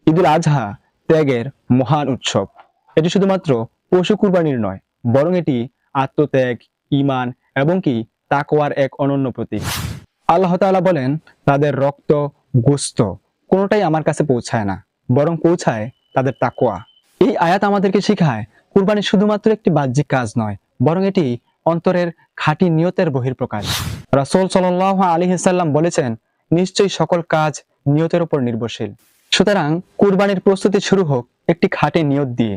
ঈদুল আজহা ত্যাগের মহান উৎসব। এটি শুধুমাত্র পশু কুরবানির নয়, বরং এটি আত্মত্যাগ, ঈমান এবং কি তাকওয়ার এক অনন্য প্রতীক। আল্লাহ তাআলা বলেন, তাদের রক্ত, গোশত কোনোটাই আমার কাছে পৌঁছায় না, বরং পৌঁছায় তাদের তাকওয়া। এই আয়াত আমাদেরকে শেখায়, কুরবানি শুধুমাত্র একটি বাহ্যিক কাজ নয়, বরং এটি অন্তরের খাঁটি নিয়তের বহিঃপ্রকাশ। রাসূল সাল্লাল্লাহু আলাইহি ওয়াসাল্লাম বলেছেন, নিশ্চয়ই সকল কাজ নিয়তের উপর নির্ভরশীল। সুতরাং কুরবানির প্রস্তুতি শুরু হোক একটি খাঁটি নিয়ত দিয়ে,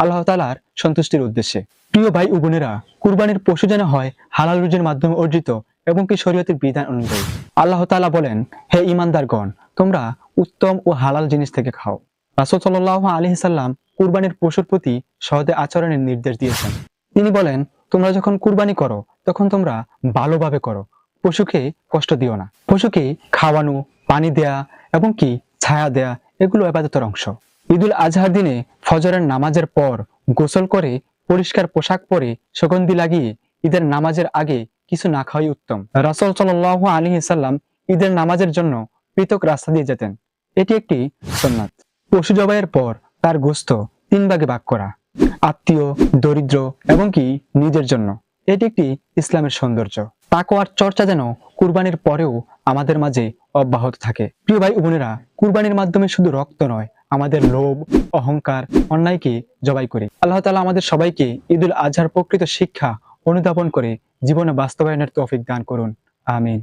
আল্লাহ তাআলার সন্তুষ্টির উদ্দেশ্যে। প্রিয় ভাই ও বোনেরা, কুরবানির পশু যেন হয় হালাল রুজির মাধ্যমে অর্জিত এবং কি শরীয়তের বিধান অনুযায়ী। আল্লাহ তাআলা বলেন, হে ঈমানদারগণ, তোমরা উত্তম ও হালাল জিনিস থেকে খাও। রাসূল সাল্লাল্লাহু আলাইহি ওয়াসাল্লাম কুরবানির পশুর প্রতি সহৃদয় আচরণের নির্দেশ দিয়েছেন। তিনি বলেন, তোমরা যখন কুরবানি করো তখন তোমরা ভালোভাবে করো, পশুকে কষ্ট দিও না। পশুকে খাওয়ানো, পানি দেয়া এবং কি ছায়া দেয়া এগুলো ইবাদতের অংশ। ঈদুল আজহার দিনে ফজরের নামাজের পর গোসল করে পরিষ্কার পোশাক পরে সুগন্ধি লাগিয়ে ঈদের নামাজের আগে কিছু না খাওয়াই উত্তম। রাসূল সাল্লাল্লাহু আলাইহি ওয়াসাল্লাম ঈদের নামাজের জন্য পৃথক রাস্তা দিয়ে যেতেন। এটি একটি সুন্নাত। পশু জবাইয়ের পর তার গোশত 3 ভাগে ভাগ করা, আত্মীয়, দরিদ্র এবং কি নিজের জন্য। এটি একটি ইসলামের সৌন্দর্য। তাকওয়ার চর্চা যেন কুরবানির পরেও আমাদের মাঝে অব্যাহত থাকে। প্রিয় ভাই ও বোনেরা, কুরবানির মাধ্যমে শুধু রক্ত নয়, আমাদের লোভ, অহংকার, অন্যায়কে জবাই করি। আল্লাহ তাআলা আমাদের সবাইকে ঈদুল আজহার প্রকৃত শিক্ষা অনুধাবন করে জীবনে বাস্তবায়নের তৌফিক দান করুন। আমিন।